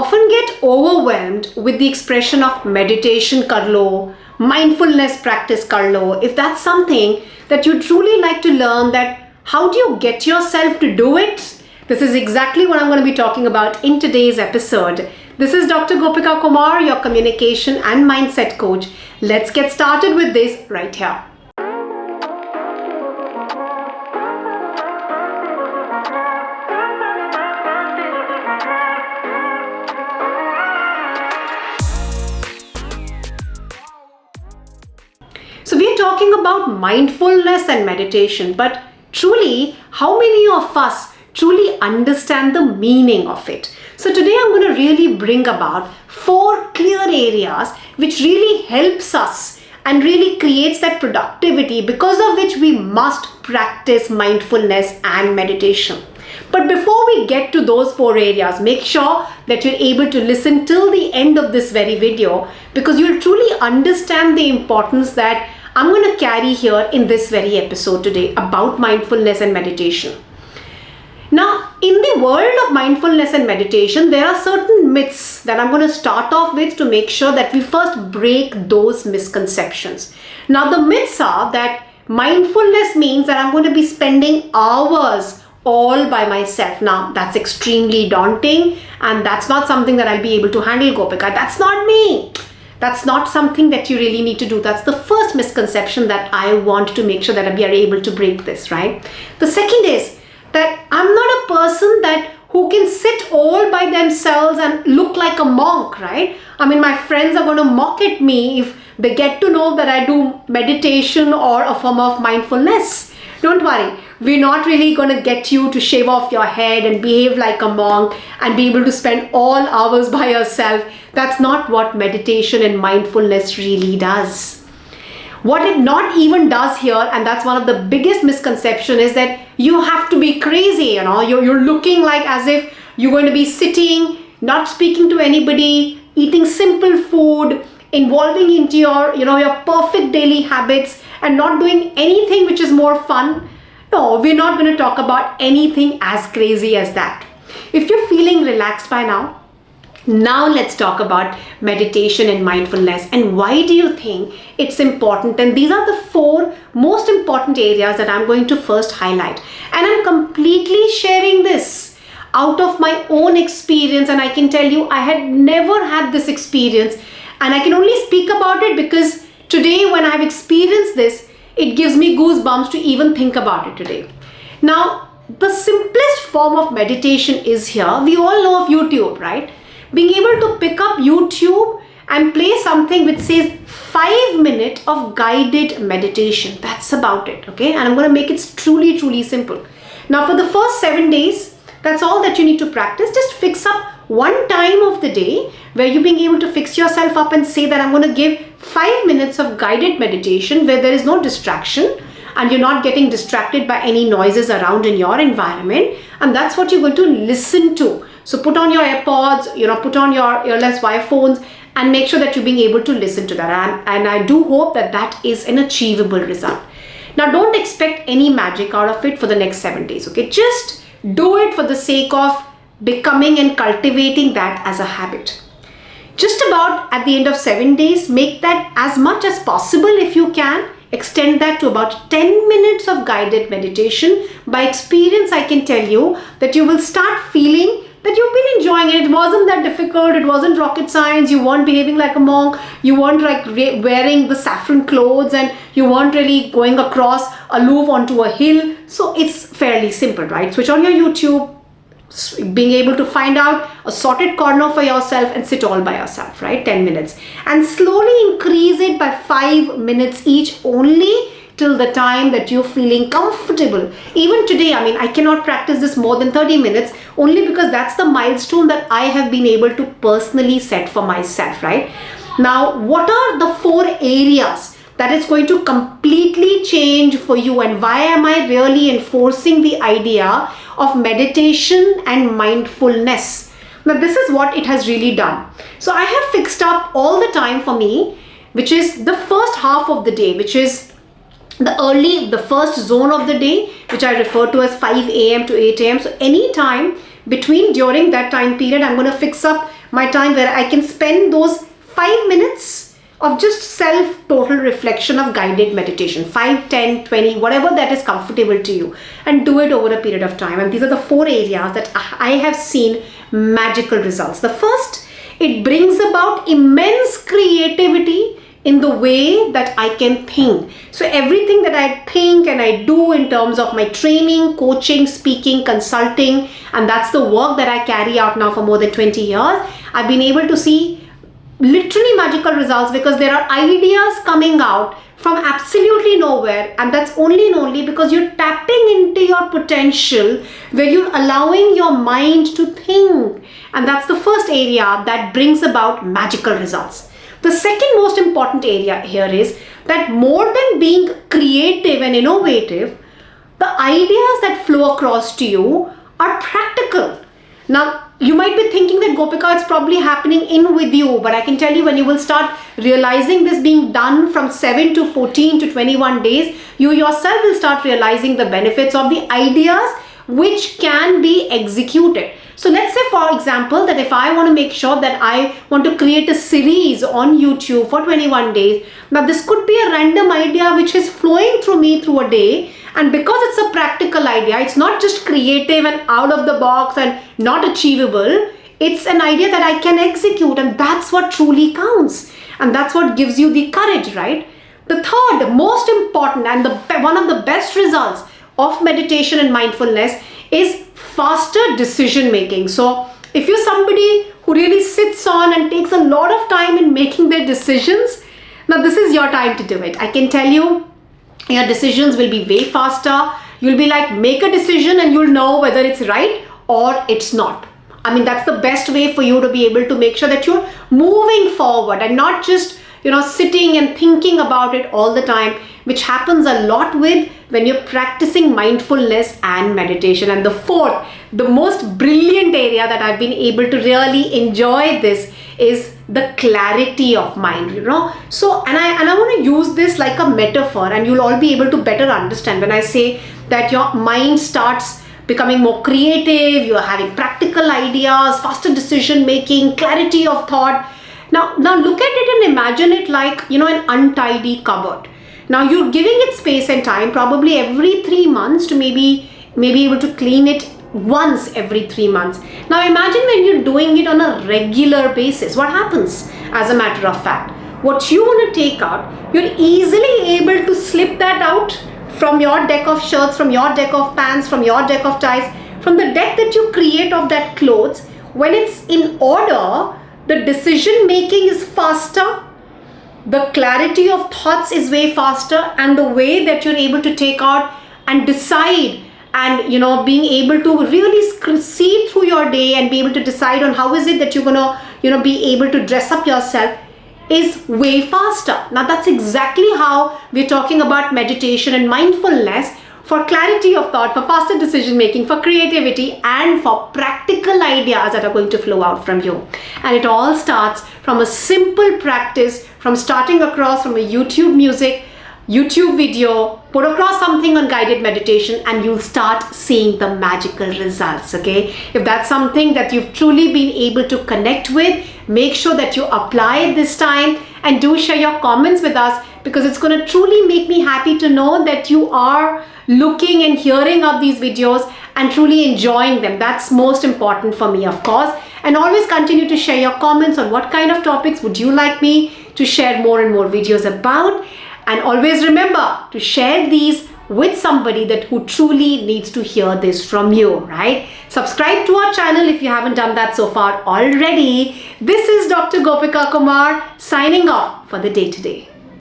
often get overwhelmed with the expression of meditation kar lo, mindfulness practice kar lo. If that's something that you truly like to learn, that how do you get yourself to do it? This is exactly what I'm going to be talking about in today's episode. This is Dr. Gopika Kumar, your communication and mindset coach. Let's get started with this right here. So we are talking about mindfulness and meditation, but truly, how many of us truly understand the meaning of it? So today I'm going to really bring about 4 clear areas which really helps us and really creates that productivity, because of which we must practice mindfulness and meditation. But before we get to those 4 areas, make sure that you're able to listen till the end of this very video, because you'll truly understand the importance that I'm going to carry here in this very episode today about mindfulness and meditation. Now, in the world of mindfulness and meditation, there are certain myths that I'm going to start off with to make sure that we first break those misconceptions. Now, the myths are that mindfulness means that I'm going to be spending hours all by myself. Now, that's extremely daunting, and that's not something that I'll be able to handle, Gopika. That's not me. That's not something that you really need to do. That's the first misconception that I want to make sure that we are able to break this, right? The second is that I'm not a person who can sit all by themselves and look like a monk, right? I mean, my friends are going to mock at me if they get to know that I do meditation or a form of mindfulness. Don't worry, we're not really going to get you to shave off your head and behave like a monk and be able to spend all hours by yourself. That's not what meditation and mindfulness really does. What it not even does here, and that's one of the biggest misconception, is that you have to be crazy, you're looking like as if you're going to be sitting, not speaking to anybody, eating simple food, involving into your perfect daily habits and not doing anything which is more fun. No, we're not going to talk about anything as crazy as that. If you're feeling relaxed by now let's talk about meditation and mindfulness, and why do you think it's important? And these are the 4 most important areas that I'm going to first highlight. And I'm completely sharing this out of my own experience, and I can tell you I had never had this experience, and I can only speak about it because today when I've experienced this, it gives me goosebumps to even think about it today. Now, the simplest form of meditation is here. We all know of YouTube, right? Being able to pick up YouTube and play something which says 5 minutes of guided meditation. That's about it, okay? And I'm going to make it truly, truly simple. Now, for the first 7 days, that's all that you need to practice. Just fix up one time of the day where you're being able to fix yourself up and say that I'm going to give 5 minutes of guided meditation where there is no distraction and you're not getting distracted by any noises around in your environment. And that's what you're going to listen to. So put on your AirPods, put on your earless wire phones and make sure that you're being able to listen to that. And I do hope that that is an achievable result. Now, don't expect any magic out of it for the next 7 days, okay? Just do it for the sake of becoming and cultivating that as a habit. Just about at the end of 7 days, make that as much as possible if you can. Extend that to about 10 minutes of guided meditation. By experience, I can tell you that you will start feeling that you've been enjoying it. It wasn't that difficult. It wasn't rocket science. You weren't behaving like a monk. You weren't like wearing the saffron clothes, and you weren't really going across aloof onto a hill. So it's fairly simple, right? Switch on your YouTube, being able to find out a sorted corner for yourself and sit all by yourself, right? 10 minutes. And slowly increase it by 5 minutes each, only till the time that you're feeling comfortable. Even today, I cannot practice this more than 30 minutes only because that's the milestone that I have been able to personally set for myself, right? Now, what are the 4 areas that is going to completely change for you, and why am I really enforcing the idea of meditation and mindfulness? Now, this is what it has really done. So I have fixed up all the time for me, which is the first half of the day, which is the first zone of the day, which I refer to as 5 a.m. to 8 a.m. So any time during that time period, I'm going to fix up my time where I can spend those 5 minutes of just self total reflection of guided meditation, 5, 10, 20, whatever that is comfortable to you, and do it over a period of time. And these are the 4 areas that I have seen magical results. The first, it brings about immense creativity in the way that I can think. So everything that I think and I do in terms of my training, coaching, speaking, consulting, and that's the work that I carry out now for more than 20 years, I've been able to see literally magical results because there are ideas coming out from absolutely nowhere, and that's only and only because you're tapping into your potential, where you're allowing your mind to think. And that's the first area that brings about magical results. The second most important area here is that more than being creative and innovative, the ideas that flow across to you are practical. Now, you might be thinking that, Gopika, it's probably happening in with you, but I can tell you, when you will start realizing this being done from 7 to 14 to 21 days, you yourself will start realizing the benefits of the ideas which can be executed. So let's say, for example, that if I want to make sure that I want to create a series on YouTube for 21 days, now this could be a random idea which is flowing through me through a day. And because it's a practical idea, it's not just creative and out of the box and not achievable. It's an idea that I can execute, and that's what truly counts. And that's what gives you the courage, right? The third most important and one of the best results of meditation and mindfulness is faster decision making. So if you're somebody who really sits on and takes a lot of time in making their decisions, now this is your time to do it. I can tell you, your decisions will be way faster. You'll be like, make a decision and you'll know whether it's right or it's not. I mean, that's the best way for you to be able to make sure that you're moving forward and not just, sitting and thinking about it all the time, which happens a lot when you're practicing mindfulness and meditation. And the fourth, the most brilliant area that I've been able to really enjoy this is the clarity of mind, So, and I want to use this like a metaphor, and you'll all be able to better understand when I say that your mind starts becoming more creative, you're having practical ideas, faster decision making, clarity of thought. Now look at it and imagine it like, an untidy cupboard. Now you're giving it space and time, probably every 3 months, to maybe able to clean it once every 3 months. Now imagine when you're doing it on a regular basis, what happens? As a matter of fact, what you want to take out, you're easily able to slip that out from your deck of shirts, from your deck of pants, from your deck of ties, from the deck that you create of that clothes. When it's in order, the decision making is faster, the clarity of thoughts is way faster, and the way that you're able to take out and decide and being able to really see through your day and be able to decide on how is it that you're gonna be able to dress up yourself is way faster. Now that's exactly how we're talking about meditation and mindfulness, for clarity of thought, for faster decision making, for creativity, and for practical ideas that are going to flow out from you. And it all starts from a simple practice, from starting across from a YouTube video, put across something on guided meditation, and you'll start seeing the magical results, okay? If that's something that you've truly been able to connect with, make sure that you apply it this time, and do share your comments with us, because it's going to truly make me happy to know that you are looking and hearing of these videos and truly enjoying them. That's most important for me, of course. And always continue to share your comments on what kind of topics would you like me to share more and more videos about. And always remember to share these with somebody who truly needs to hear this from you, right? Subscribe to our channel if you haven't done that so far already. This is Dr. Gopika Kumar signing off for the day today.